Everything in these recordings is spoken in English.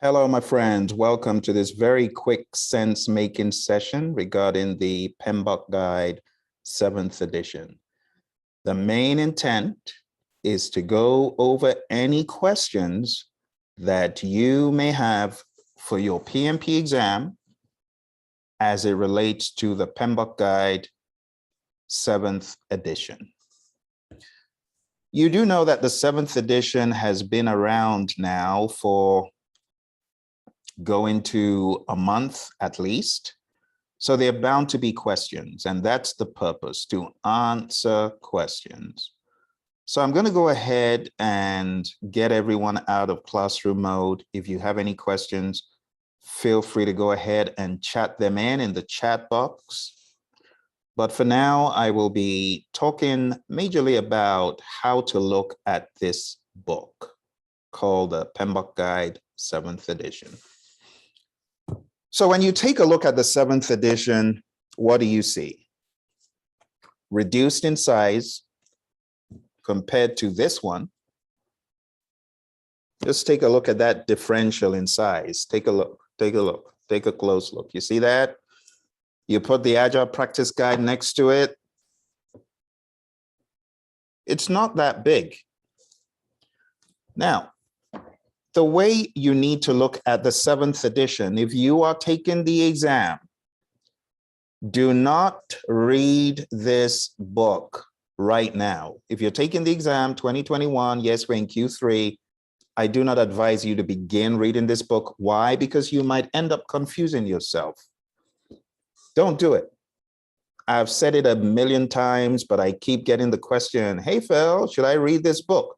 Hello, my friends. Welcome to this very quick sense-making session regarding the PMBOK Guide 7th edition. The main intent is to go over any questions that you may have for your PMP exam as it relates to the PMBOK Guide 7th edition. You do know that the 7th edition has been around now for going to a month at least. So there are bound to be questions, and that's the purpose, to answer questions. So I'm going to go ahead and get everyone out of classroom mode. If you have any questions, feel free to go ahead and chat them in the chat box. But for now, I will be talking majorly about how to look at this book called the PMBOK Guide 7th edition. So when you take a look at the 7th edition, what do you see? Reduced in size compared to this one. Just take a look at that differential in size. Take a look, take a look, take a close look. You see that? You put the Agile practice guide next to it. It's not that big. Now, the way you need to look at the 7th edition, if you are taking the exam, do not read this book right now. If you're taking the exam 2021, yes, we're in Q3, I do not advise you to begin reading this book. Why? Because you might end up confusing yourself. Don't do it. I've said it a million times, but I keep getting the question, hey, Phil, should I read this book?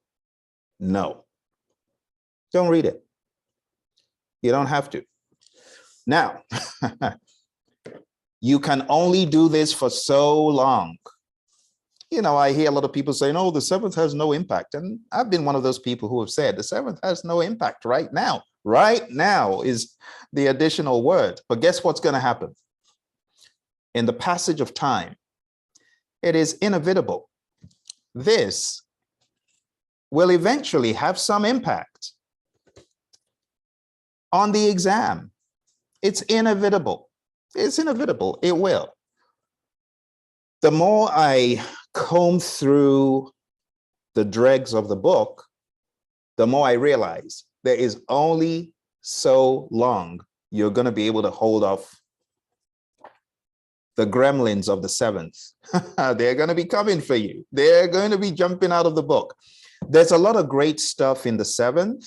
No. Don't read it. You don't have to. Now, you can only do this for so long. You know, I hear a lot of people saying, oh, the 7th has no impact. And I've been one of those people who have said the 7th has no impact right now. Right now is the additional word. But guess what's going to happen? In the passage of time, it is inevitable. This will eventually have some impact on the exam. It's inevitable. It's inevitable. It will. The more I comb through the dregs of the book, the more I realize there is only so long you're going to be able to hold off the gremlins of the 7th. They're going to be coming for you. They're going to be jumping out of the book. There's a lot of great stuff in the 7th.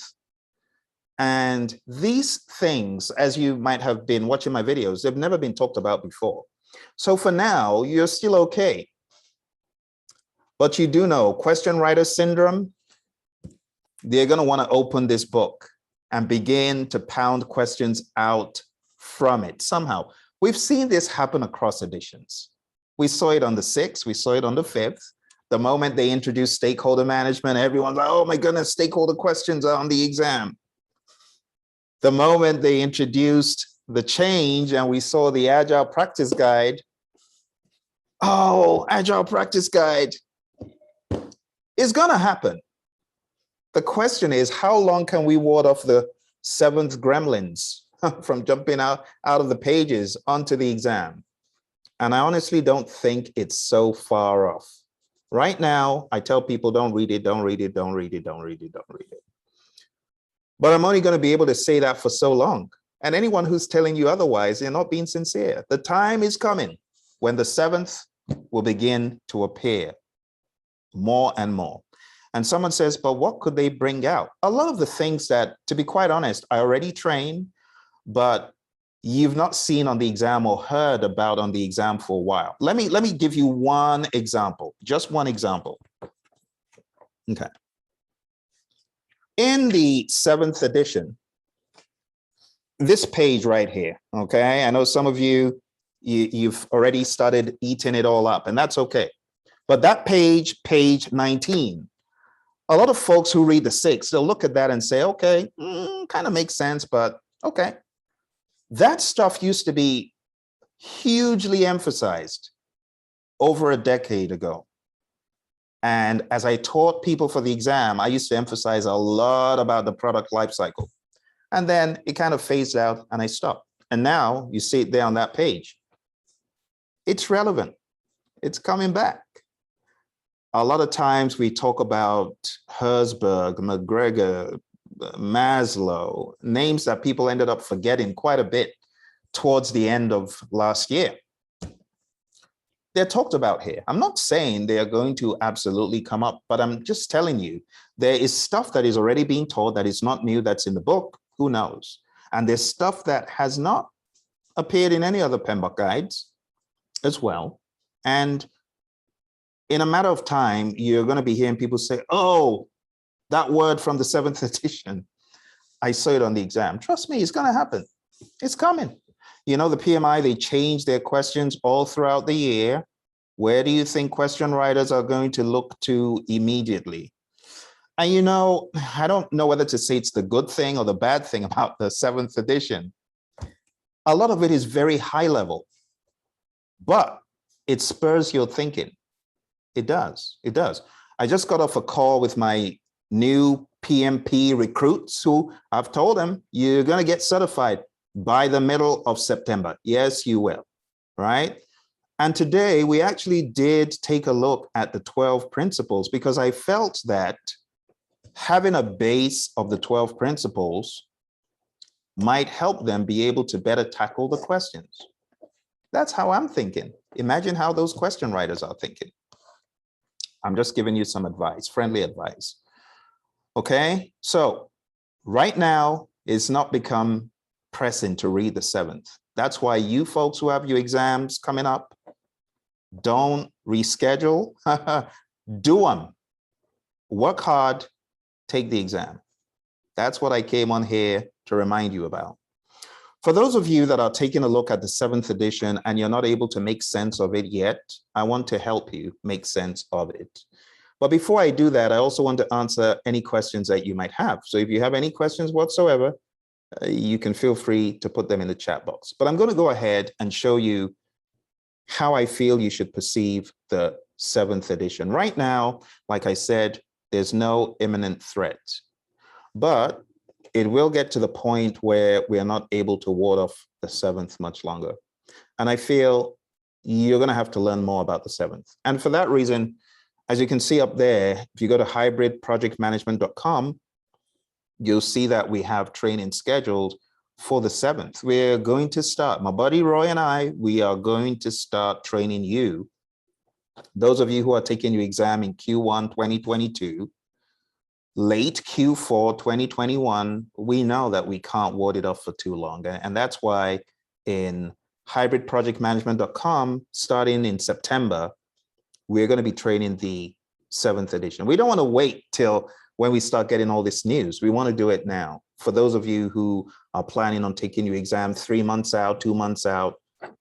And these things, as you might have been watching my videos, they've never been talked about before. So for now, you're still okay. But you do know, question writer syndrome, they're going to want to open this book and begin to pound questions out from it somehow. We've seen this happen across editions. We saw it on the 6th, we saw it on the 5th. The moment they introduced stakeholder management, everyone's like, oh my goodness, stakeholder questions are on the exam. The moment they introduced the change and we saw the Agile practice guide, oh, Agile practice guide is going to happen. The question is, how long can we ward off the 7th gremlins from jumping out of the pages onto the exam? And I honestly don't think it's so far off. Right now, I tell people, don't read it, don't read it, don't read it, don't read it, don't read it. But I'm only going to be able to say that for so long. And anyone who's telling you otherwise, they're not being sincere. The time is coming when the 7th will begin to appear more and more. And someone says, but what could they bring out? A lot of the things that, to be quite honest, I already trained, but you've not seen on the exam or heard about on the exam for a while. Let me give you one example, just one example. Okay. In the 7th edition, this page right here, okay? I know some of you've already started eating it all up, and that's okay. But that page 19, a lot of folks who read the 6th, they'll look at that and say, okay, kind of makes sense, but okay. That stuff used to be hugely emphasized over a decade ago. And as I taught people for the exam, I used to emphasize a lot about the product lifecycle. And then it kind of phased out and I stopped. And now you see it there on that page. It's relevant. It's coming back. A lot of times we talk about Herzberg, McGregor, Maslow, names that people ended up forgetting quite a bit towards the end of last year. They're talked about here. I'm not saying they are going to absolutely come up, but I'm just telling you, there is stuff that is already being taught that is not new, that's in the book, who knows? And there's stuff that has not appeared in any other PMBOK guides as well. And in a matter of time, you're going to be hearing people say, oh, that word from the 7th edition, I saw it on the exam. Trust me, it's going to happen. It's coming. You know, the PMI, they change their questions all throughout the year. Where do you think question writers are going to look to immediately? And you know, I don't know whether to say it's the good thing or the bad thing about the 7th edition. A lot of it is very high level, but it spurs your thinking. It does. It does. I just got off a call with my new PMP recruits who I've told them, you're going to get certified by the middle of September. Yes, you will, right? And today we actually did take a look at the 12 principles because I felt that having a base of the 12 principles might help them be able to better tackle the questions. That's how I'm thinking. Imagine how those question writers are thinking. I'm just giving you some advice, friendly advice. Okay, so right now it's not become pressing to read the 7th. That's why you folks who have your exams coming up, don't reschedule, do them. Work hard, take the exam. That's what I came on here to remind you about. For those of you that are taking a look at the 7th edition and you're not able to make sense of it yet, I want to help you make sense of it. But before I do that, I also want to answer any questions that you might have. So if you have any questions whatsoever, you can feel free to put them in the chat box. But I'm going to go ahead and show you how I feel you should perceive the 7th edition. Right now, like I said, there's no imminent threat, but it will get to the point where we are not able to ward off the 7th much longer. And I feel you're going to have to learn more about the 7th. And for that reason, as you can see up there, if you go to hybridprojectmanagement.com, you'll see that we have training scheduled for the 7th. We're going to start, my buddy Roy and I, we are going to start training you. Those of you who are taking your exam in Q1 2022, late Q4 2021, we know that we can't ward it off for too long. And that's why in hybridprojectmanagement.com, starting in September, we're going to be training the 7th edition. We don't want to wait till when we start getting all this news. We want to do it now. For those of you who are planning on taking your exam 3 months out, 2 months out,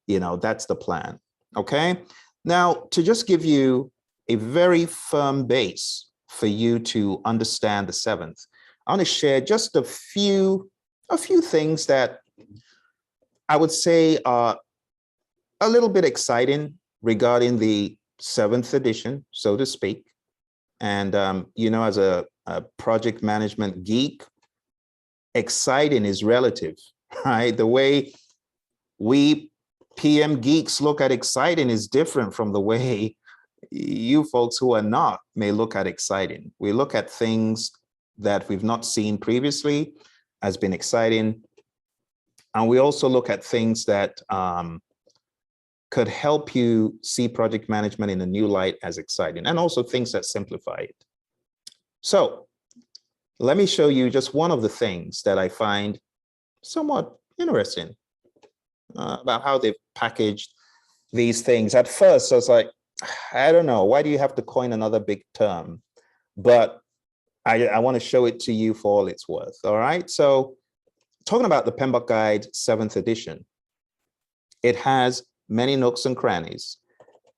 you know, that's the plan. Okay. Now, to just give you a very firm base for you to understand the 7th, I want to share just a few things that I would say are a little bit exciting regarding the 7th edition, so to speak. And, you know, as a project management geek, exciting is relative, right? The way we PM geeks look at exciting is different from the way you folks who are not may look at exciting. We look at things that we've not seen previously as being exciting. And we also look at things that could help you see project management in a new light as exciting, and also things that simplify it. So let me show you just one of the things that I find somewhat interesting about how they've packaged these things. At first, I was like, I don't know, why do you have to coin another big term? But I want to show it to you for all it's worth. All right. So talking about the PMBOK Guide 7th edition, it has many nooks and crannies.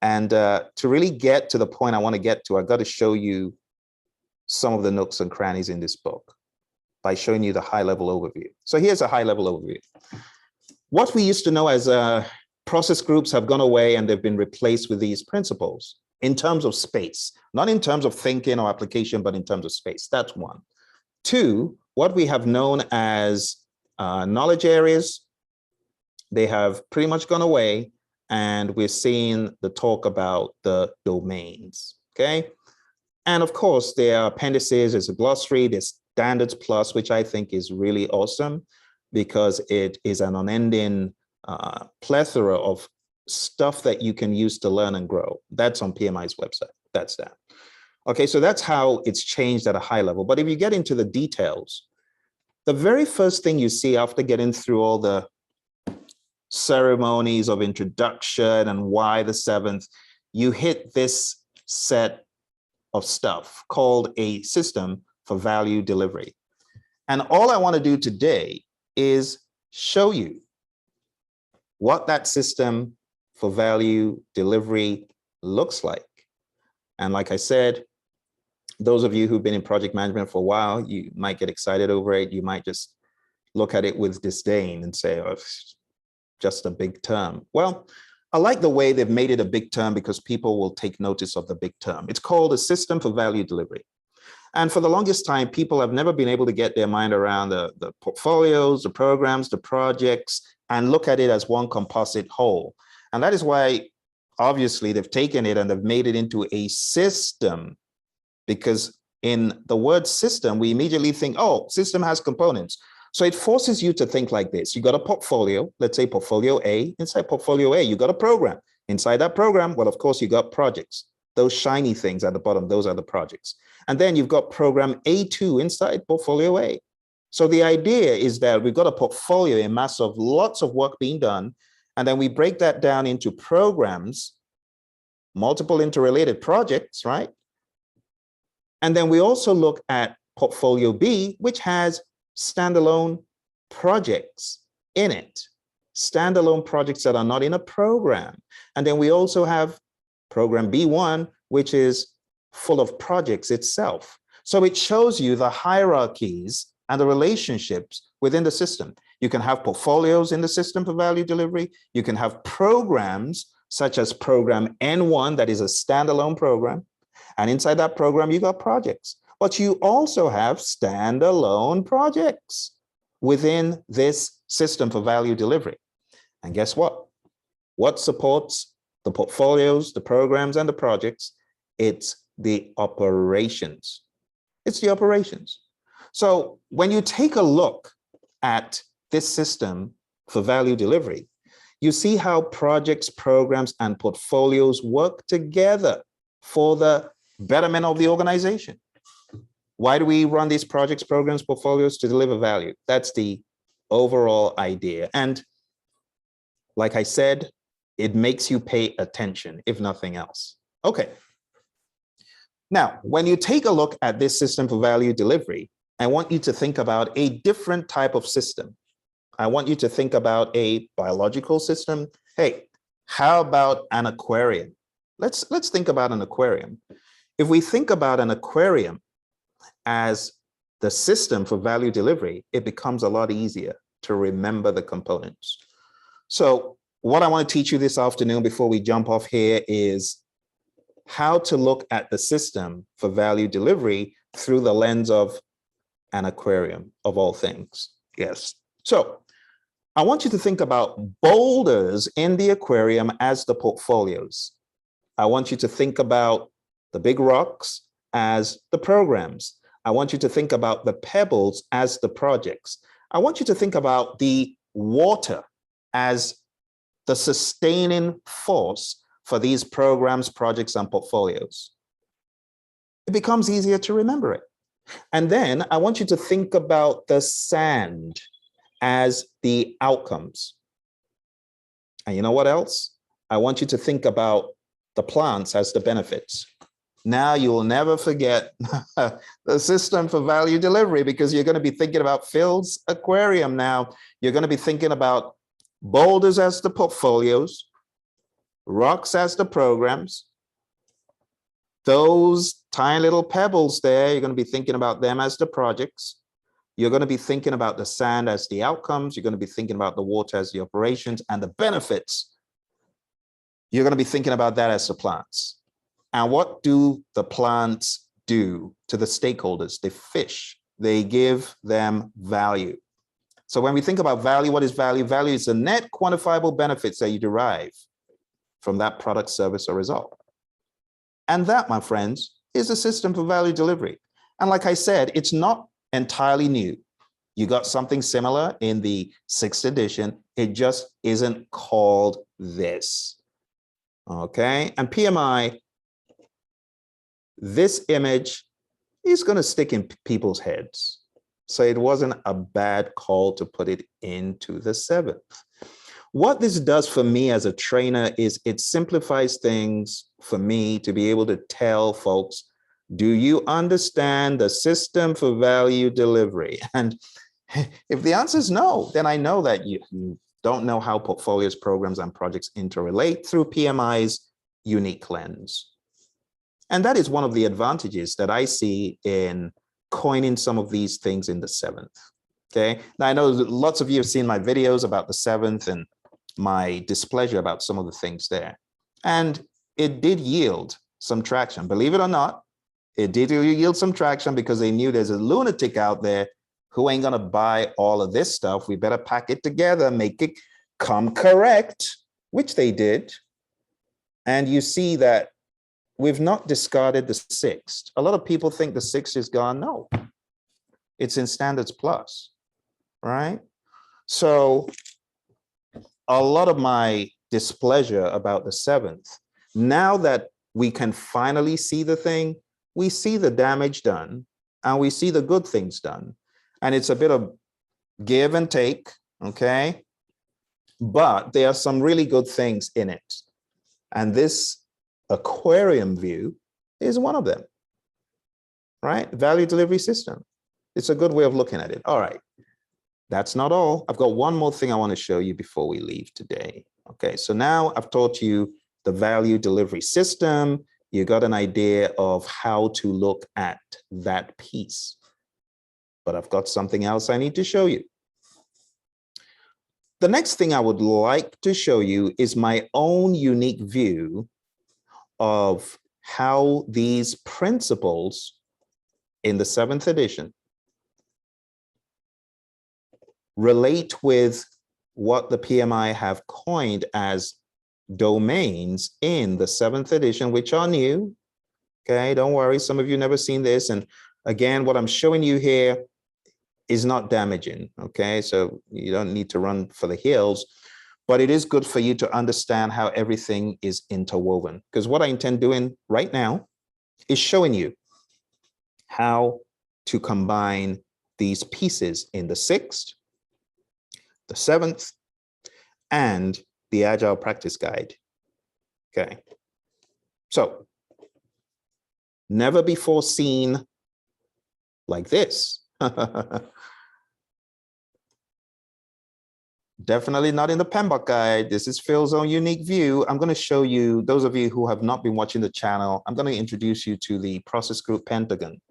And to really get to the point I want to get to, I've got to show you some of the nooks and crannies in this book by showing you the high-level overview. So here's a high-level overview. What we used to know as process groups have gone away and they've been replaced with these principles in terms of space, not in terms of thinking or application, but in terms of space. That's one. Two, what we have known as knowledge areas, they have pretty much gone away, and we're seeing the talk about the domains, okay? And of course, there are appendices, there's a glossary, there's standards plus, which I think is really awesome because it is an unending plethora of stuff that you can use to learn and grow. That's on PMI's website, that's that. Okay, so that's how it's changed at a high level. But if you get into the details, the very first thing you see after getting through all the ceremonies of introduction and why the 7th, you hit this set of stuff called a system for value delivery. And all I want to do today is show you what that system for value delivery looks like. And like I said, those of you who've been in project management for a while, you might get excited over it. You might just look at it with disdain and say, oh, it's just a big term. Well, I like the way they've made it a big term because people will take notice of the big term. It's called a system for value delivery. And for the longest time, people have never been able to get their mind around the portfolios, the programs, the projects, and look at it as one composite whole. And that is why, obviously, they've taken it and they've made it into a system, because in the word system, we immediately think, oh, system has components. So it forces you to think like this. You got a portfolio, let's say portfolio A. Inside portfolio A, you got a program. Inside that program, well, of course, you got projects. Those shiny things at the bottom, those are the projects. And then you've got program A2 inside portfolio A. So the idea is that we've got a portfolio, a mass of lots of work being done, and then we break that down into programs, multiple interrelated projects, right? And then we also look at portfolio B, which has standalone projects in it, standalone projects that are not in a program. And then we also have program B1, which is full of projects itself. So it shows you the hierarchies and the relationships within the system. You can have portfolios in the system for value delivery. You can have programs such as program N1, that is a standalone program. And inside that program, you got projects. But you also have standalone projects within this system for value delivery. And guess what? What supports the portfolios, the programs, and the projects? It's the operations. It's the operations. So when you take a look at this system for value delivery, you see how projects, programs, and portfolios work together for the betterment of the organization. Why do we run these projects, programs, portfolios? To deliver value. That's the overall idea. And like I said, it makes you pay attention, if nothing else. Okay. Now, when you take a look at this system for value delivery, I want you to think about a different type of system. I want you to think about a biological system. Hey, how about an aquarium? Let's think about an aquarium. If we think about an aquarium as the system for value delivery, it becomes a lot easier to remember the components. So what I want to teach you this afternoon before we jump off here is how to look at the system for value delivery through the lens of an aquarium, of all things. Yes. So I want you to think about boulders in the aquarium as the portfolios. I want you to think about the big rocks as the programs. I want you to think about the pebbles as the projects. I want you to think about the water as the sustaining force for these programs, projects, and portfolios. It becomes easier to remember it. And then I want you to think about the sand as the outcomes. And you know what else? I want you to think about the plants as the benefits. Now you will never forget the system for value delivery, because you're going to be thinking about Phil's aquarium now. You're going to be thinking about boulders as the portfolios, rocks as the programs, those tiny little pebbles there, you're going to be thinking about them as the projects. You're going to be thinking about the sand as the outcomes. You're going to be thinking about the water as the operations, and the benefits. You're going to be thinking about that as the plants. And what do the plants do to the stakeholders? They fish. They give them value. So when we think about value, what is value? Value is the net quantifiable benefits that you derive from that product, service, or result. And that, my friends, is a system for value delivery. And like I said, it's not entirely new. You got something similar in the 6th edition. It just isn't called this. Okay, and PMI, this image is going to stick in people's heads. So it wasn't a bad call to put it into the 7th. What this does for me as a trainer is it simplifies things for me to be able to tell folks, do you understand the system for value delivery? And if the answer is no, then I know that you don't know how portfolios, programs, and projects interrelate through PMI's unique lens. And that is one of the advantages that I see in coining some of these things in the 7th. Okay. Now I know lots of you have seen my videos about the 7th and my displeasure about some of the things there. And it did yield some traction. Believe it or not, it did yield some traction because they knew there's a lunatic out there who ain't gonna buy all of this stuff. We better pack it together, make it come correct, which they did. And you see that we've not discarded the 6th. A lot of people think the 6th is gone. No, it's in Standards Plus, right? So a lot of my displeasure about the 7th, now that we can finally see the thing, we see the damage done and we see the good things done. And it's a bit of give and take, okay? But there are some really good things in it. And this aquarium view is one of them, right? Value delivery system. It's a good way of looking at it. All right, that's not all. I've got one more thing I want to show you before we leave today. Okay, so now I've taught you the value delivery system. You got an idea of how to look at that piece. But I've got something else I need to show you. The next thing I would like to show you is my own unique view of how these principles in the 7th edition relate with what the PMI have coined as domains in the 7th edition, which are new. Okay, don't worry, some of you never seen this. And again, what I'm showing you here is not damaging, okay? So you don't need to run for the hills, but it is good for you to understand how everything is interwoven. Because what I intend doing right now is showing you how to combine these pieces in the 6th, the 7th, and the Agile Practice Guide, okay? So, never before seen like this. Definitely not in the PMBOK guide. This is Phil's own unique view. I'm going to show you, those of you who have not been watching the channel, I'm going to introduce you to the process group Pentagon.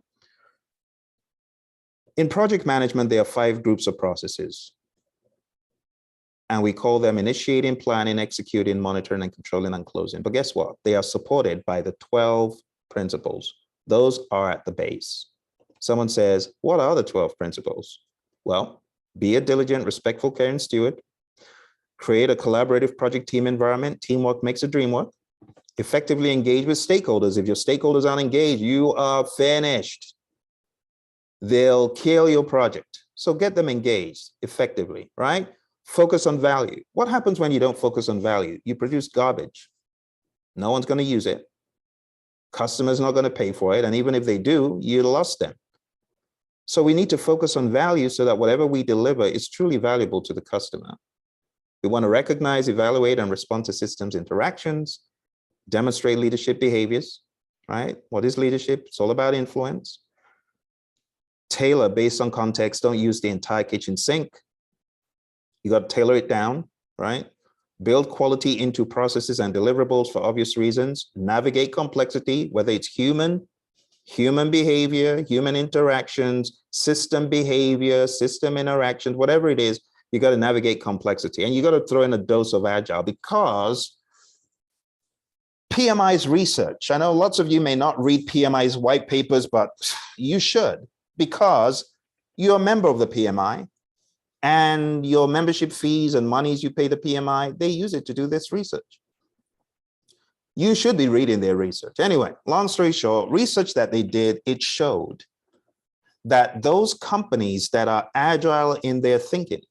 In project management, there are 5 groups of processes. And we call them initiating, planning, executing, monitoring, and controlling, and closing. But guess what? They are supported by the 12 principles. Those are at the base. Someone says, what are the 12 principles? Well, be a diligent, respectful, caring steward. Create a collaborative project team environment. Teamwork makes the dream work. Effectively engage with stakeholders. If your stakeholders aren't engaged, you are finished. They'll kill your project. So get them engaged effectively, right? Focus on value. What happens when you don't focus on value? You produce garbage. No one's going to use it. Customers not going to pay for it. And even if they do, you lost them. So we need to focus on value so that whatever we deliver is truly valuable to the customer. We want to recognize, evaluate, and respond to systems interactions, demonstrate leadership behaviors, right? What is leadership? It's all about influence. Tailor based on context. Don't use the entire kitchen sink. You got to tailor it down, right? Build quality into processes and deliverables for obvious reasons. Navigate complexity, whether it's human behavior, human interactions, system behavior, system interactions, whatever it is, you got to navigate complexity. And you got to throw in a dose of Agile because PMI's research, I know lots of you may not read PMI's white papers, but you should, because you're a member of the PMI. and your membership fees and monies you pay the PMI, they use it to do this research. You should be reading their research. Anyway, long story short, research that they did, it showed that those companies that are agile in their thinking,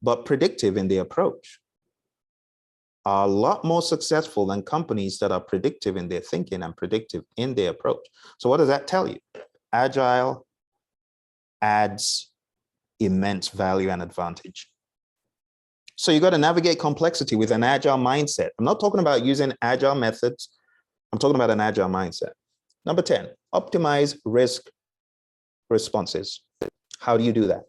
but predictive in their approach, are a lot more successful than companies that are predictive in their thinking and predictive in their approach. So what does that tell you? Agile adds immense value and advantage. So you got to navigate complexity with an agile mindset. I'm not talking about using agile methods. I'm talking about an agile mindset. Number 10, optimize risk responses. How do you do that?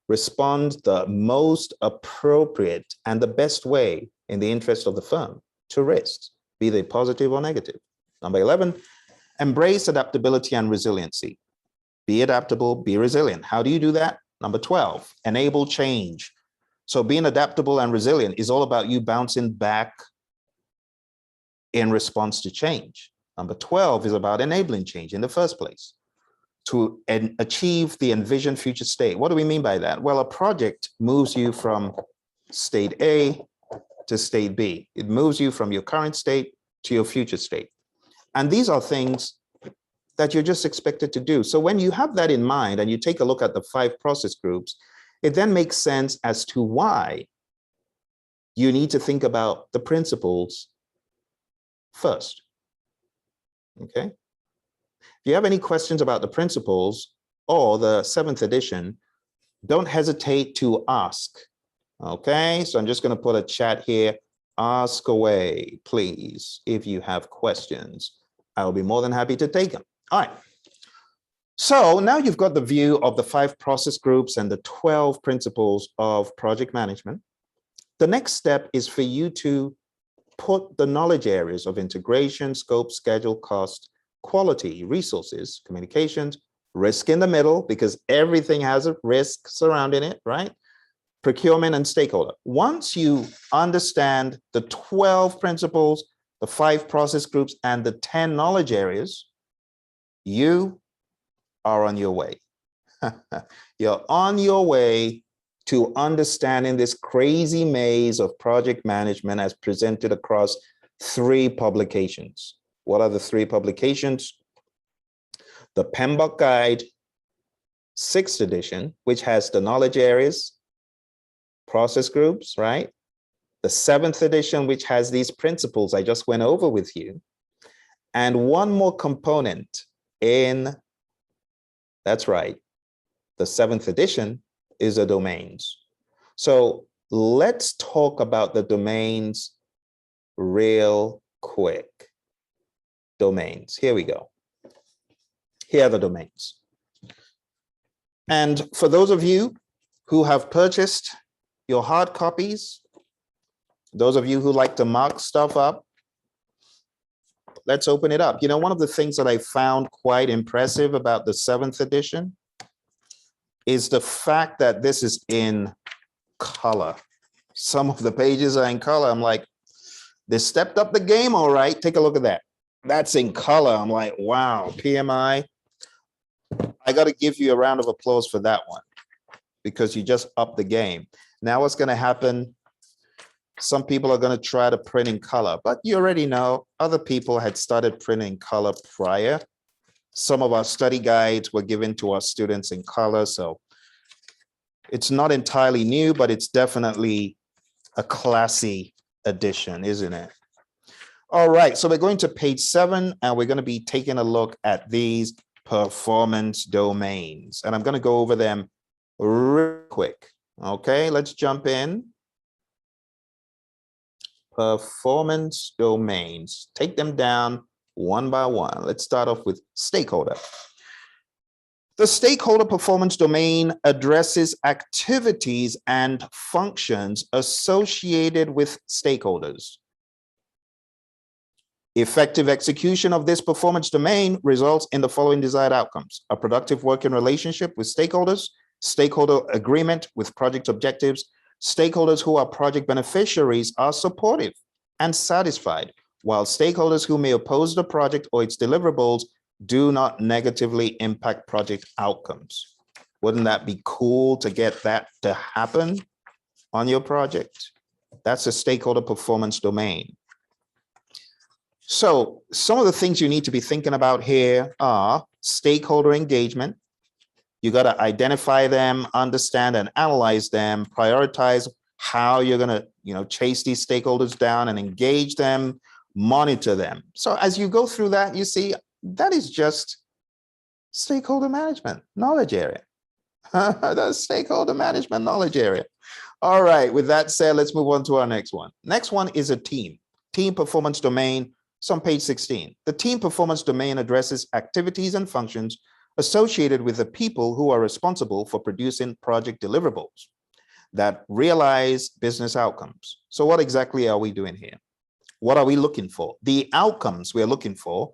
Respond the most appropriate and the best way in the interest of the firm to risks, be they positive or negative. Number 11, embrace adaptability and resiliency. Be adaptable, be resilient. How do you do that? Number 12, enable change. So being adaptable and resilient is all about you bouncing back in response to change. Number 12 is about enabling change in the first place to achieve the envisioned future state. What do we mean by that? Well, a project moves you from state A to state B. It moves you from your current state to your future state. And these are things that you're just expected to do. So when you have that in mind and you take a look at the 5 process groups, it then makes sense as to why you need to think about the principles first. Okay. If you have any questions about the principles or the 7th edition, don't hesitate to ask. Okay, so I'm just going to put a chat here. Ask away, please, if you have questions. I will be more than happy to take them. All right. So now you've got the view of the 5 process groups and the 12 principles of project management. The next step is for you to put the knowledge areas of integration, scope, schedule, cost, quality, resources, communications, risk in the middle, because everything has a risk surrounding it, right? Procurement and stakeholder. Once you understand the 12 principles, the 5 process groups, and the 10 knowledge areas, you are on your way. You're on your way to understanding this crazy maze of project management as presented across 3 publications. What are the 3 publications? The PMBOK Guide, 6th edition, which has the knowledge areas, process groups, right? The 7th edition, which has these principles I just went over with you. And one more component in, that's right, the 7th edition is the domains. So let's talk about the domains real quick. Domains, here we go. Here are the domains. And for those of you who have purchased your hard copies, those of you who like to mark stuff up, let's open it up. You know, one of the things that I found quite impressive about the 7th edition is the fact that this is in color. Some of the pages are in color. I'm like, they stepped up the game, all right. Take a look at that. That's in color. I'm like, wow, PMI. I got to give you a round of applause for that one because you just upped the game. Now what's going to happen? Some people are going to try to print in color, but you already know other people had started printing color prior. Some of our study guides were given to our students in color. So it's not entirely new, but it's definitely a classy addition, isn't it? All right, so we're going to page 7 and we're going to be taking a look at these performance domains. And I'm going to go over them real quick. Okay, let's jump in. Performance domains. Take them down one by one. Let's start off with stakeholder. The stakeholder performance domain addresses activities and functions associated with stakeholders. Effective execution of this performance domain results in the following desired outcomes: a productive working relationship with stakeholders, stakeholder agreement with project objectives, stakeholders who are project beneficiaries are supportive and satisfied, while stakeholders who may oppose the project or its deliverables do not negatively impact project outcomes. Wouldn't that be cool to get that to happen on your project? That's a stakeholder performance domain. So some of the things you need to be thinking about here are stakeholder engagement. You got to identify them, understand and analyze them, prioritize how you're going to, chase these stakeholders down and engage them, monitor them. So as you go through that, you see that is just stakeholder management knowledge area. That's stakeholder management knowledge area. All right, with that said, let's move on to our next one. Next one is a team performance domain. It's on page 16. The team performance domain addresses activities and functions associated with the people who are responsible for producing project deliverables that realize business outcomes. So what exactly are we doing here? What are we looking for? The outcomes we're looking for: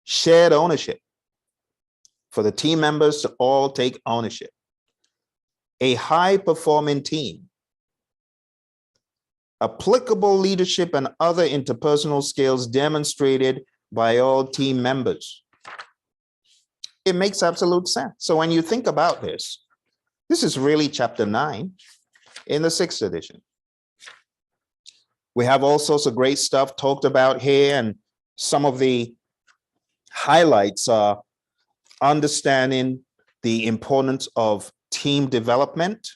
shared ownership, for the team members to all take ownership, a high-performing team, applicable leadership and other interpersonal skills demonstrated by all team members. It makes absolute sense. So when you think about this is really chapter 9 in the 6th edition. We have all sorts of great stuff talked about here, and some of the highlights are understanding the importance of team development,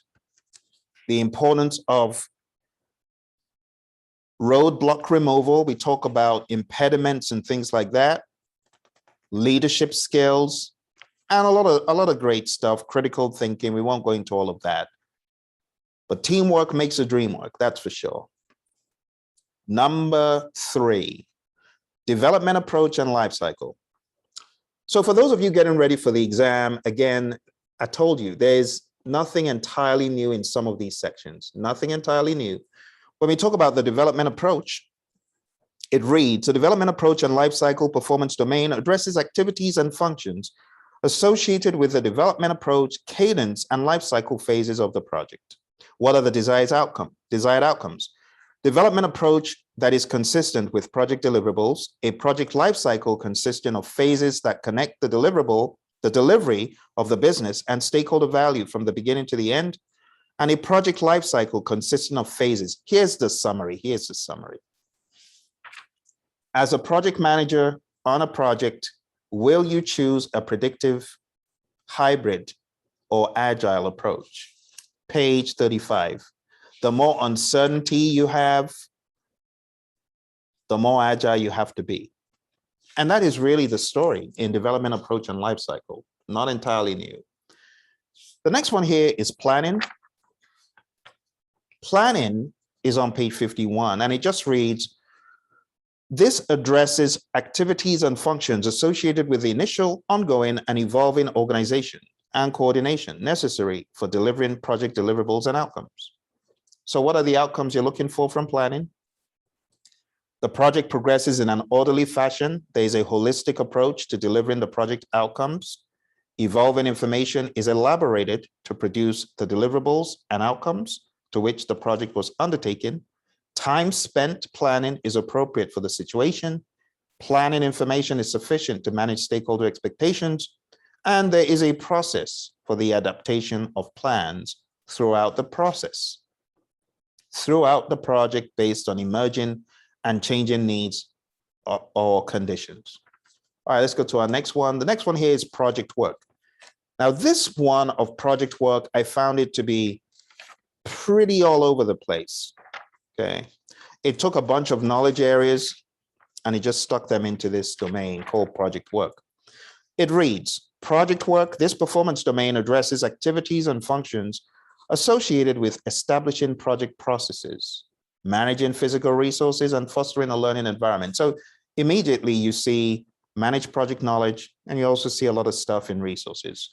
the importance of roadblock removal. We talk about impediments and things like that, leadership skills, and a lot of great stuff, critical thinking. We won't go into all of that, but teamwork makes the dream work, that's for sure. Number 3, development approach and life cycle. So for those of you getting ready for the exam, again, I told you there's nothing entirely new in some of these sections, nothing entirely new. When we talk about the development approach, it reads: the development approach and life cycle performance domain addresses activities and functions associated with the development approach, cadence, and life cycle phases of the project. What are the desired outcomes? Development approach that is consistent with project deliverables, a project life cycle consisting of phases that connect the delivery of the business and stakeholder value from the beginning to the end, and a project life cycle consisting of phases. Here's the summary. As a project manager on a project, will you choose a predictive, hybrid, or agile approach? Page 35. The more uncertainty you have, the more agile you have to be. And that is really the story in development approach and life cycle, not entirely new. The next one here is planning. Planning is on page 51, and it just reads: this addresses activities and functions associated with the initial, ongoing, and evolving organization and coordination necessary for delivering project deliverables and outcomes. So what are the outcomes you're looking for from planning? The project progresses in an orderly fashion. There's a holistic approach to delivering the project outcomes. Evolving information is elaborated to produce the deliverables and outcomes to which the project was undertaken. Time spent planning is appropriate for the situation. Planning information is sufficient to manage stakeholder expectations. And there is a process for the adaptation of plans throughout the process, throughout the project, based on emerging and changing needs or conditions. All right, let's go to our next one. The next one here is project work. Now, this one of project work, I found it to be pretty all over the place, okay? It took a bunch of knowledge areas and it just stuck them into this domain called project work. It reads: project work, this performance domain addresses activities and functions associated with establishing project processes, managing physical resources, and fostering a learning environment. So immediately you see manage project knowledge, and you also see a lot of stuff in resources.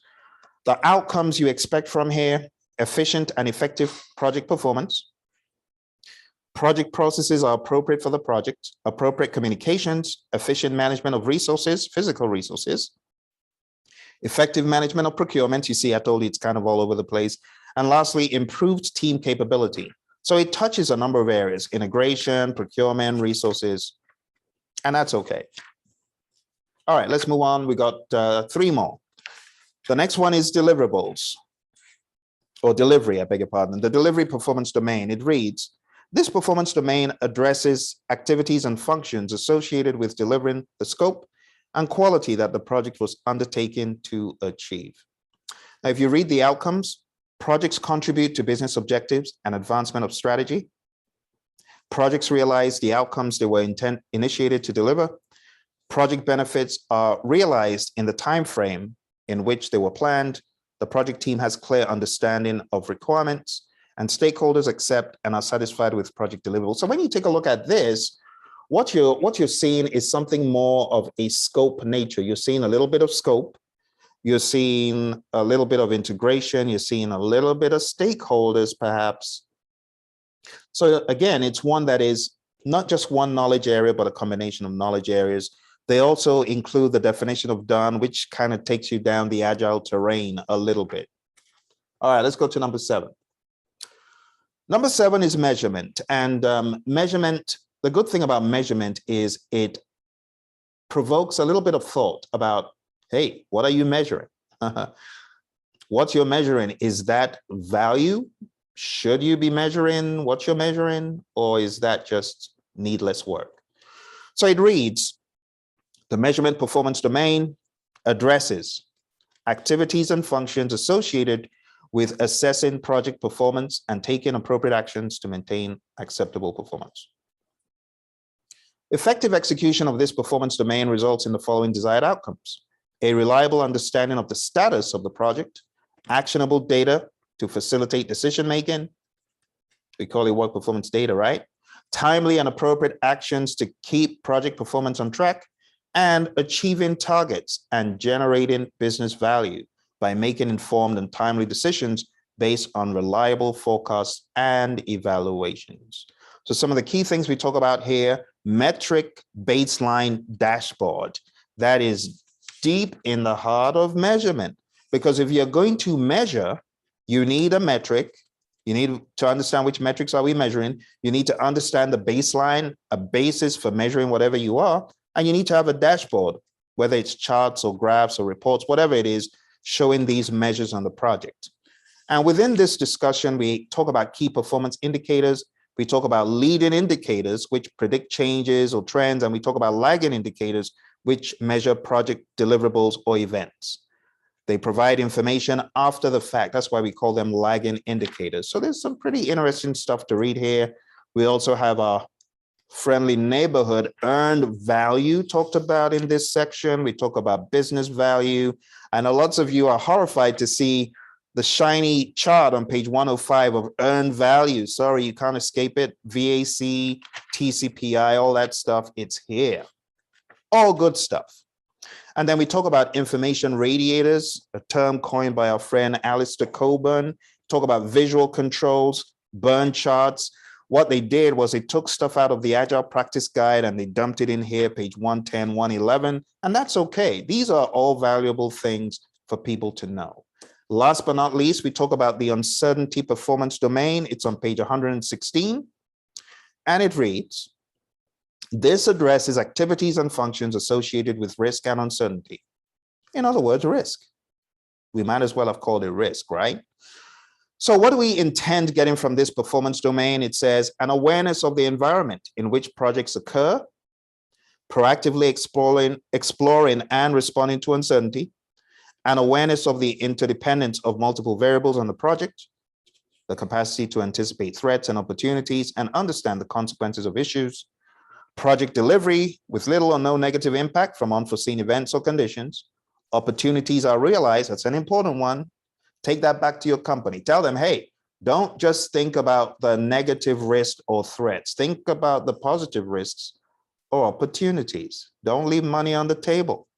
The outcomes you expect from here: efficient and effective project performance. Project processes are appropriate for the project, appropriate communications, efficient management of resources, physical resources, effective management of procurement. You see, I told you it's kind of all over the place. And lastly, improved team capability. So it touches a number of areas: integration, procurement, resources, and that's okay. All right, let's move on. We got 3 more. The next one is deliverables. or delivery, I beg your pardon, the delivery performance domain, it reads, this performance domain addresses activities and functions associated with delivering the scope and quality that the project was undertaken to achieve. Now, if you read the outcomes, projects contribute to business objectives and advancement of strategy. Projects realize the outcomes they were initiated to deliver. Project benefits are realized in the time frame in which they were planned. The project team has clear understanding of requirements, and stakeholders accept and are satisfied with project deliverables. So when you take a look at this, what you're seeing is something more of a scope nature. You're seeing a little bit of scope. You're seeing a little bit of integration. You're seeing a little bit of stakeholders, perhaps. So again, it's one that is not just one knowledge area, but a combination of knowledge areas. They also include the definition of done, which kind of takes you down the agile terrain a little bit. All right, let's go to number 7. Number 7 is measurement. And measurement, the good thing about measurement is it provokes a little bit of thought about, hey, what are you measuring? What you're measuring, is that value? Should you be measuring what you're measuring, or is that just needless work? So it reads, the measurement performance domain addresses activities and functions associated with assessing project performance and taking appropriate actions to maintain acceptable performance. Effective execution of this performance domain results in the following desired outcomes: a reliable understanding of the status of the project, actionable data to facilitate decision-making. We call it work performance data, right? Timely and appropriate actions to keep project performance on track, and achieving targets and generating business value by making informed and timely decisions based on reliable forecasts and evaluations. So some of the key things we talk about here: metric baseline dashboard. That is deep in the heart of measurement, because if you're going to measure, you need a metric. You need to understand which metrics are we measuring. You need to understand the baseline, a basis for measuring whatever you are. And you need to have a dashboard, whether it's charts or graphs or reports, whatever it is, showing these measures on the project. And within this discussion, we talk about key performance indicators. We talk about leading indicators, which predict changes or trends. And we talk about lagging indicators, which measure project deliverables or events. They provide information after the fact. That's why we call them lagging indicators. So there's some pretty interesting stuff to read here. We also have our friendly neighborhood earned value talked about in this section. We talk about business value. And lots of you are horrified to see the shiny chart on page 105 of earned value. Sorry, you can't escape it. VAC, TCPI, all that stuff, it's here. All good stuff. And then we talk about information radiators, a term coined by our friend Alistair Coburn. Talk about visual controls, burn charts. What they did was they took stuff out of the Agile Practice Guide and they dumped it in here, page 110, 111, and that's okay. These are all valuable things for people to know. Last but not least, we talk about the uncertainty performance domain. It's on page 116, and it reads, this addresses activities and functions associated with risk and uncertainty. In other words, risk. We might as well have called it risk, right? So what do we intend getting from this performance domain? It says an awareness of the environment in which projects occur, proactively exploring and responding to uncertainty, an awareness of the interdependence of multiple variables on the project, the capacity to anticipate threats and opportunities and understand the consequences of issues, project delivery with little or no negative impact from unforeseen events or conditions, opportunities are realized. That's an important one. Take that back to your company. Tell them, hey, don't just think about the negative risk or threats. Think about the positive risks or opportunities. Don't leave money on the table.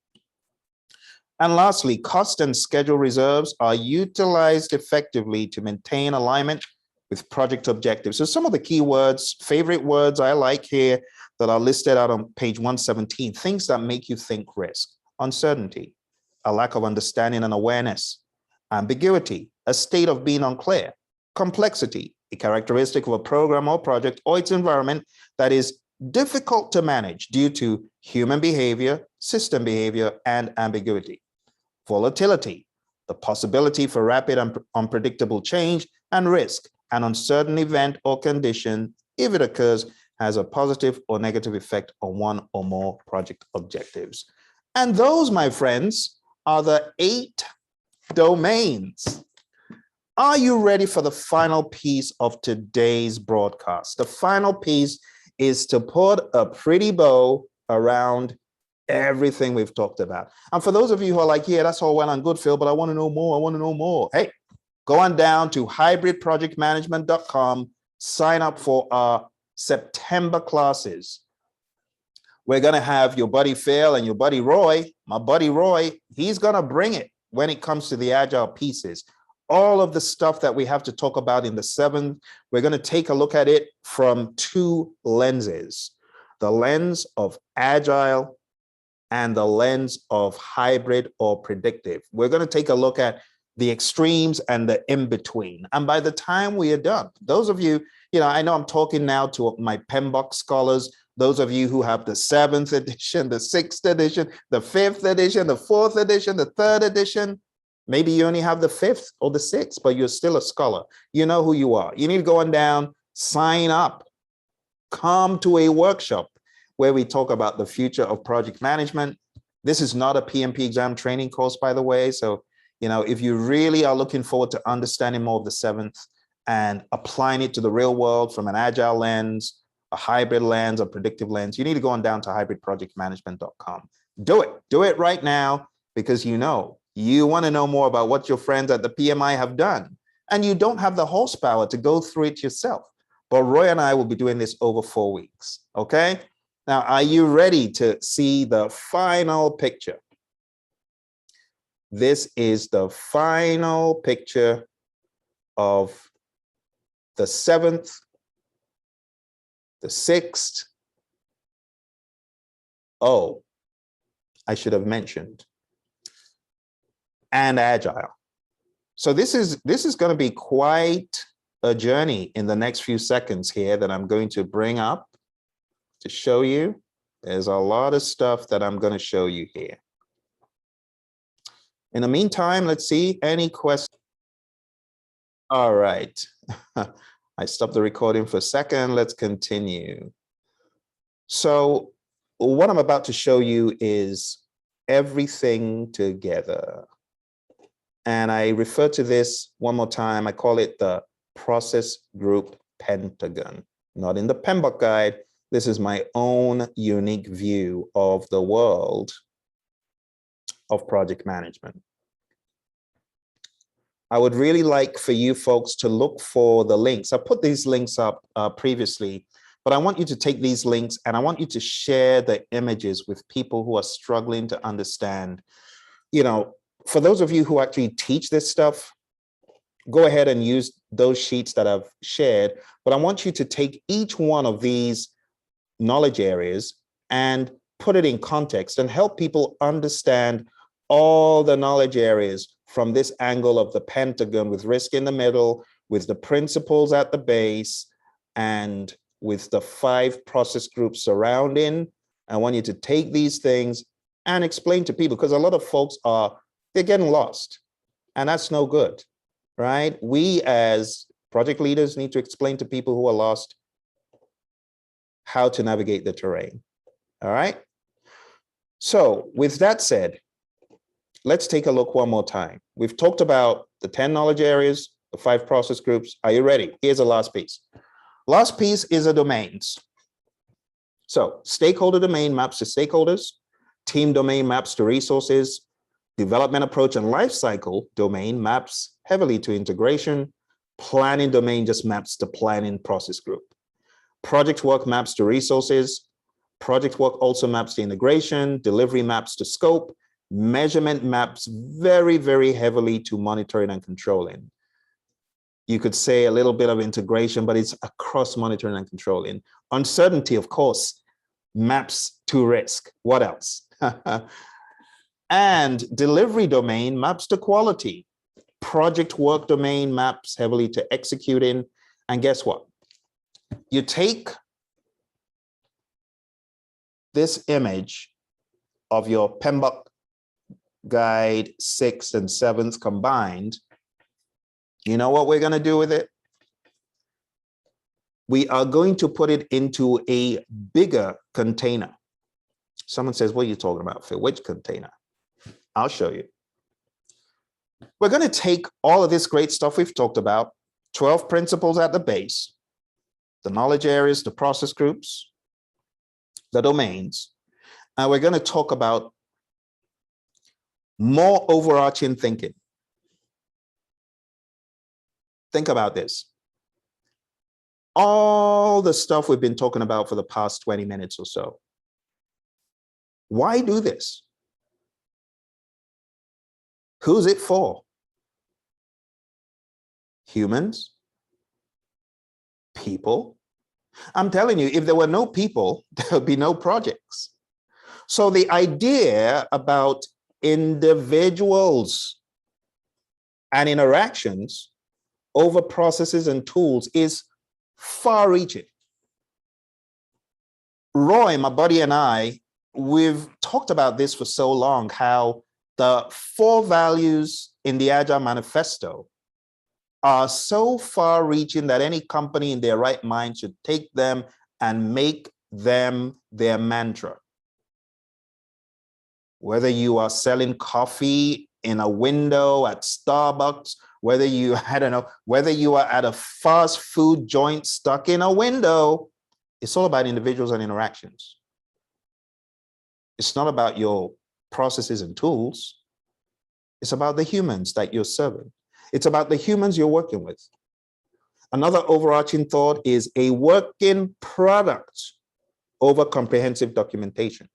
And lastly, cost and schedule reserves are utilized effectively to maintain alignment with project objectives. So some of the key words, favorite words I like here that are listed out on page 117, things that make you think risk: uncertainty, a lack of understanding and awareness; ambiguity, a state of being unclear; complexity, a characteristic of a program or project or its environment that is difficult to manage due to human behavior, system behavior, and ambiguity; volatility, the possibility for rapid and unpredictable change, and risk. An uncertain event or condition, if it occurs, has a positive or negative effect on one or more project objectives. And those, my friends, are the 8 domains. Are you ready for the final piece of today's broadcast? The final piece is to put a pretty bow around everything we've talked about. And for those of you who are like, yeah, that's all well and good, Phil, but I want to know more. I want to know more. Hey, go on down to hybridprojectmanagement.com, sign up for our September classes. We're going to have your buddy Phil and your buddy Roy, my buddy Roy, he's going to bring it when it comes to the Agile pieces. All of the stuff that we have to talk about in the 7th, we're going to take a look at it from 2 lenses, the lens of Agile and the lens of hybrid or predictive. We're going to take a look at the extremes and the in-between. And by the time we are done, those of you, I know I'm talking now to my PMBOK scholars, those of you who have the 7th edition, the 6th edition, the 5th edition, the 4th edition, the 3rd edition, maybe you only have the 5th or the 6th, but you're still a scholar. You know who you are. You need to go on down, sign up, come to a workshop where we talk about the future of project management. This is not a PMP exam training course, by the way. So, if you really are looking forward to understanding more of the 7th and applying it to the real world from an Agile lens, a hybrid lens, a predictive lens, you need to go on down to hybridprojectmanagement.com. Do it right now, because you want to know more about what your friends at the PMI have done, and you don't have the horsepower to go through it yourself. But Roy and I will be doing this over 4 weeks, okay? Now, are you ready to see the final picture? This is the final picture of the 7th, the 6th. Oh, I should have mentioned, and Agile. So this is going to be quite a journey in the next few seconds here that I'm going to bring up to show you. There's a lot of stuff that I'm going to show you here. In the meantime, let's see any questions. All right. I stopped the recording for a second. Let's continue. So what I'm about to show you is everything together. And I refer to this one more time. I call it the process group pentagon. Not in the PMBOK guide. This is my own unique view of the world of project management. I would really like for you folks to look for the links. I put these links up previously, but I want you to take these links and I want you to share the images with people who are struggling to understand. For those of you who actually teach this stuff, go ahead and use those sheets that I've shared, but I want you to take each one of these knowledge areas and put it in context and help people understand all the knowledge areas from this angle of the pentagon, with risk in the middle, with the principles at the base, and with the 5 process groups surrounding. I want you to take these things and explain to people, because a lot of folks they're getting lost, and that's no good, right? We as project leaders need to explain to people who are lost how to navigate the terrain, all right? So with that said, let's take a look one more time. We've talked about the 10 knowledge areas, the 5 process groups. Are you ready? Here's the last piece. Last piece is the domains. So stakeholder domain maps to stakeholders, team domain maps to resources, development approach and life cycle domain maps heavily to integration, planning domain just maps to planning process group. Project work maps to resources, project work also maps to integration, delivery maps to scope, measurement maps very, very heavily to monitoring and controlling. You could say a little bit of integration, but it's across monitoring and controlling. Uncertainty, of course, maps to risk. What else? And delivery domain maps to quality. Project work domain maps heavily to executing. And guess what? You take this image of your PMBOK guide 6th and 7th combined, you know what we're going to do with it? We are going to put it into a bigger container. Someone says, what are you talking about, Phil? Which container? I'll show you. We're going to take all of this great stuff we've talked about, 12 principles at the base, the knowledge areas, the process groups, the domains, and we're going to talk about more overarching thinking. Think about this. All the stuff we've been talking about for the past 20 minutes or so. Why do this? Who's it for? Humans? People? I'm telling you, if there were no people, there would be no projects. So the idea about individuals and interactions over processes and tools is far-reaching. Roy, my buddy, and I, we've talked about this for so long, how the 4 values in the Agile manifesto are so far-reaching that any company in their right mind should take them and make them their mantra. Whether you are selling coffee in a window at Starbucks, whether you, I don't know, whether you are at a fast food joint stuck in a window, it's all about individuals and interactions. It's not about your processes and tools. It's about the humans that you're serving. It's about the humans you're working with. Another overarching thought is a working product over comprehensive documentation.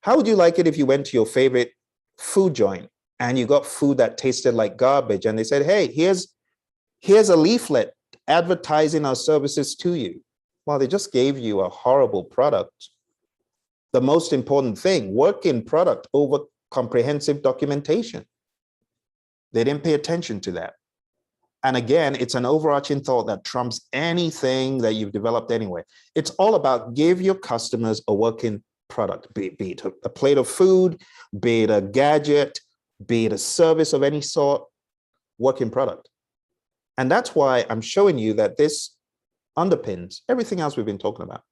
How would you like it if you went to your favorite food joint and you got food that tasted like garbage and they said, hey, here's a leaflet advertising our services to you? Well, they just gave you a horrible product. The most important thing, working product over comprehensive documentation. They didn't pay attention to that. And again, it's an overarching thought that trumps anything that you've developed anyway. It's all about give your customers a working product, be it a plate of food, be it a gadget, be it a service of any sort, working product. And that's why I'm showing you that this underpins everything else we've been talking about.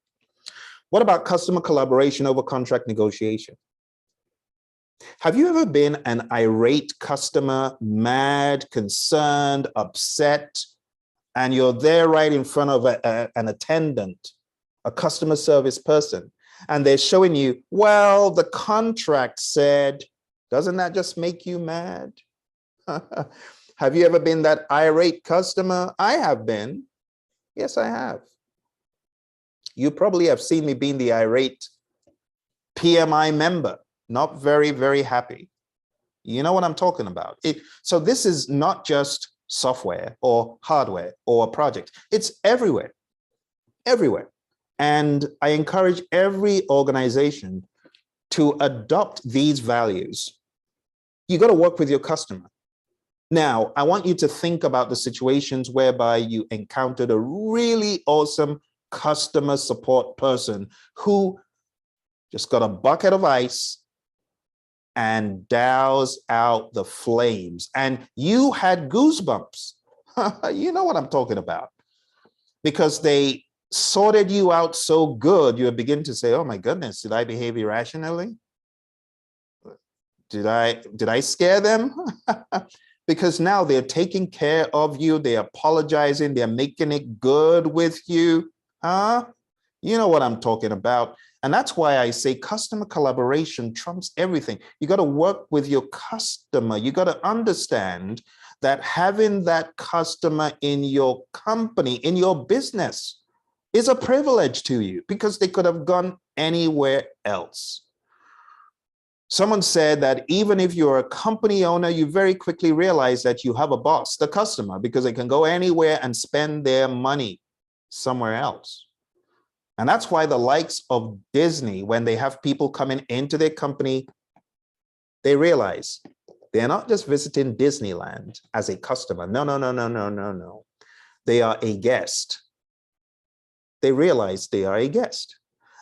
What about customer collaboration over contract negotiation? Have you ever been an irate customer, mad, concerned, upset, and you're there right in front of an attendant, a customer service person, and they're showing you, well, the contract said, doesn't that just make you mad? Have you ever been that irate customer? I have been. Yes, I have. You probably have seen me being the irate PMI member. Not very, very happy. You know what I'm talking about. So this is not just software or hardware or a project. It's everywhere, everywhere. And I encourage every organization to adopt these values. You got to work with your customer. Now, I want you to think about the situations whereby you encountered a really awesome customer support person who just got a bucket of ice and douse out the flames. And you had goosebumps. You know what I'm talking about. Because they sorted you out so good, you begin to say, oh my goodness, did I behave irrationally? Did I scare them? Because now they're taking care of you, they're apologizing, they're making it good with you. Huh? You know what I'm talking about. And that's why I say customer collaboration trumps everything. You got to work with your customer. You got to understand that having that customer in your company, in your business, is a privilege to you because they could have gone anywhere else. Someone said that even if you're a company owner, you very quickly realize that you have a boss, the customer, because they can go anywhere and spend their money somewhere else. And that's why the likes of Disney, when they have people coming into their company, they realize they're not just visiting Disneyland as a customer. No, no, no, no, no, no, no. They are a guest. They realize they are a guest.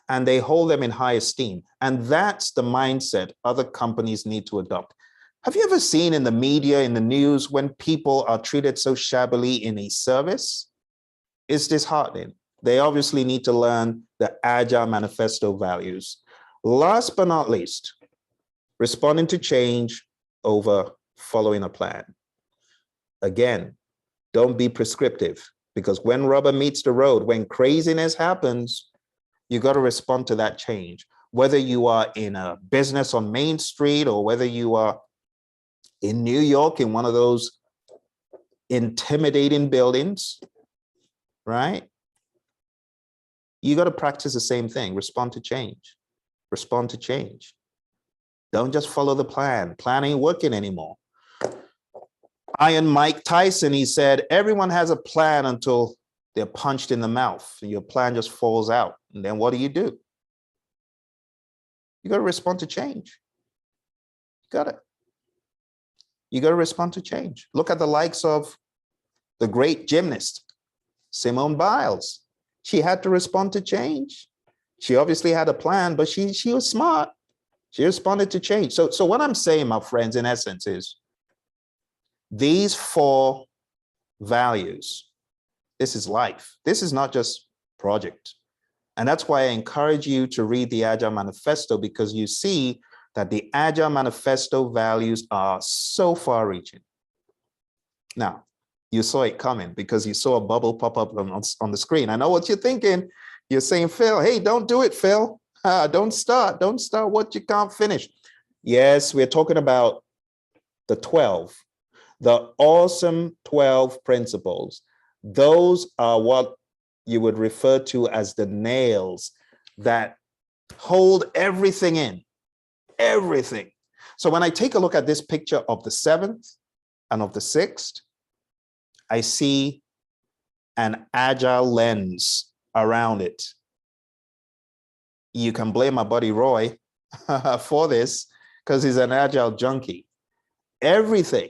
and they hold them in high esteem. And that's the mindset other companies need to adopt. Have you ever seen in the media, in the news, when people are treated so shabbily in a service? It's disheartening. They obviously need to learn the Agile manifesto values. Last but not least, responding to change over following a plan. Again, don't be prescriptive, because when rubber meets the road, when craziness happens, you got to respond to that change. Whether you are in a business on Main Street or whether you are in New York in one of those intimidating buildings, right? You got to practice the same thing. Respond to change. Respond to change. Don't just follow the plan. Plan ain't working anymore. Iron Mike Tyson, he said, everyone has a plan until they're punched in the mouth and your plan just falls out. And then what do? You got to respond to change. You got it. You got to respond to change. Look at the likes of the great gymnast, Simone Biles. She had to respond to change. She obviously had a plan, but she was smart. She responded to change. So what I'm saying, my friends, in essence is these 4 values. This is life. This is not just project. And that's why I encourage you to read the Agile Manifesto, because you see that the Agile Manifesto values are so far-reaching. Now, you saw it coming because you saw a bubble pop up on the screen. I know what you're thinking. You're saying, Phil, hey, don't do it, Phil. Don't start what you can't finish. Yes, we're talking about the 12, the awesome 12 principles. Those are what you would refer to as the nails that hold everything in, everything. So when I take a look at this picture of the 7th and of the 6th, I see an agile lens around it. You can blame my buddy Roy for this because he's an agile junkie. Everything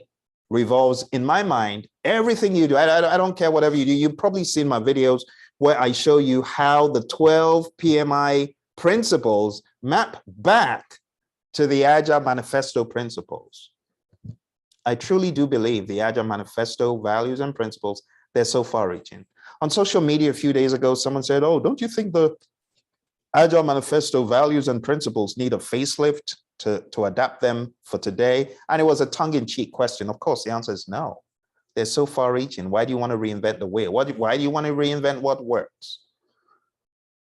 revolves, in my mind, everything you do. I don't care whatever you do. You've probably seen my videos where I show you how the 12 PMI principles map back to the Agile Manifesto principles. I truly do believe the Agile Manifesto values and principles, they're so far-reaching. On social media a few days ago, someone said, oh, don't you think the Agile Manifesto values and principles need a facelift to adapt them for today? And it was a tongue-in-cheek question. Of course, the answer is no. They're so far-reaching. Why do you want to reinvent the wheel? Why do you want to reinvent what works?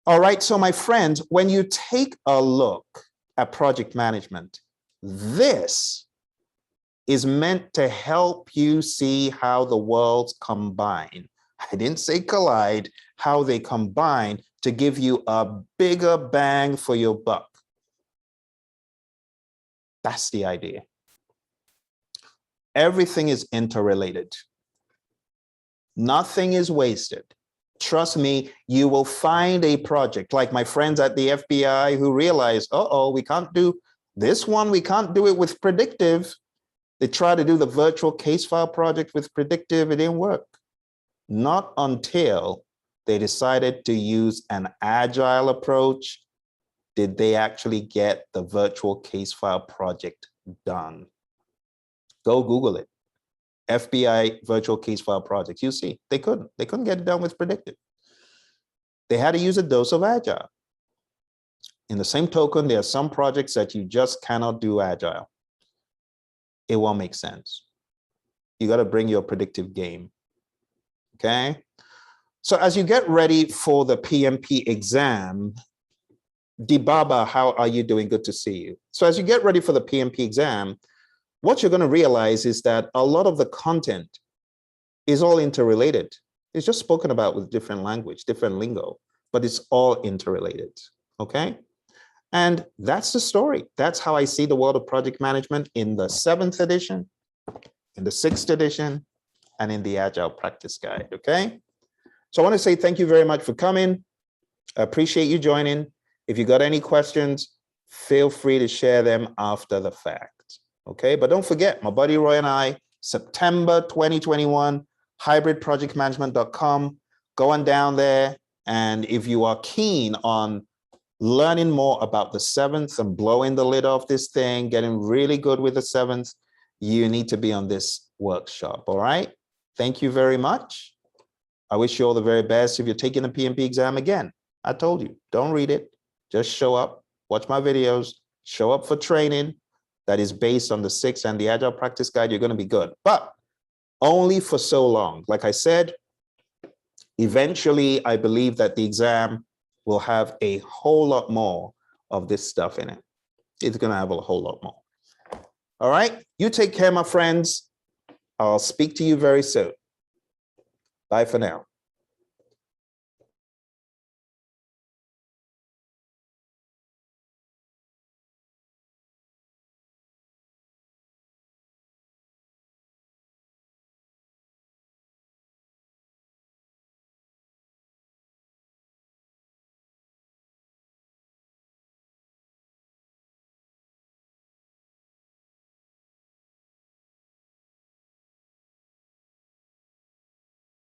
All right, so my friends, when you take a look at project management, this is meant to help you see how the worlds combine. I didn't say collide, how they combine to give you a bigger bang for your buck. That's the idea. Everything is interrelated. Nothing is wasted. Trust me, you will find a project like my friends at the FBI who realize, uh-oh, we can't do this one. We can't do it with predictive. They tried to do the virtual case file project with predictive. It didn't work. Not until they decided to use an agile approach did they actually get the virtual case file project done. Go Google it. FBI virtual case file project. You see, they couldn't get it done with predictive. They had to use a dose of agile. In the same token, there are some projects that you just cannot do agile. It won't make sense. You got to bring your predictive game. Okay. So as you get ready for the PMP exam, Dibaba, how are you doing? Good to see you. So as you get ready for the PMP exam, what you're going to realize is that a lot of the content is all interrelated. It's just spoken about with different language, different lingo, but it's all interrelated. Okay. And that's the story. That's how I see the world of project management in the 7th edition, in the 6th edition, and in the Agile Practice Guide, okay? So I want to say thank you very much for coming. I appreciate you joining. If you got any questions, feel free to share them after the fact, okay? But don't forget, my buddy Roy and I, September 2021, hybridprojectmanagement.com. Go on down there, and if you are keen on learning more about the 7th and blowing the lid off this thing, getting really good with the 7th, you need to be on this workshop, all right? Thank you very much. I wish you all the very best. If you're taking a PMP exam again, I told you, don't read it. Just show up, watch my videos, show up for training that is based on the 6 and the Agile Practice Guide. You're going to be good, but only for so long. Like I said, eventually, I believe that the exam will have a whole lot more of this stuff in it. It's going to have a whole lot more. All right, you take care, my friends. I'll speak to you very soon. Bye for now.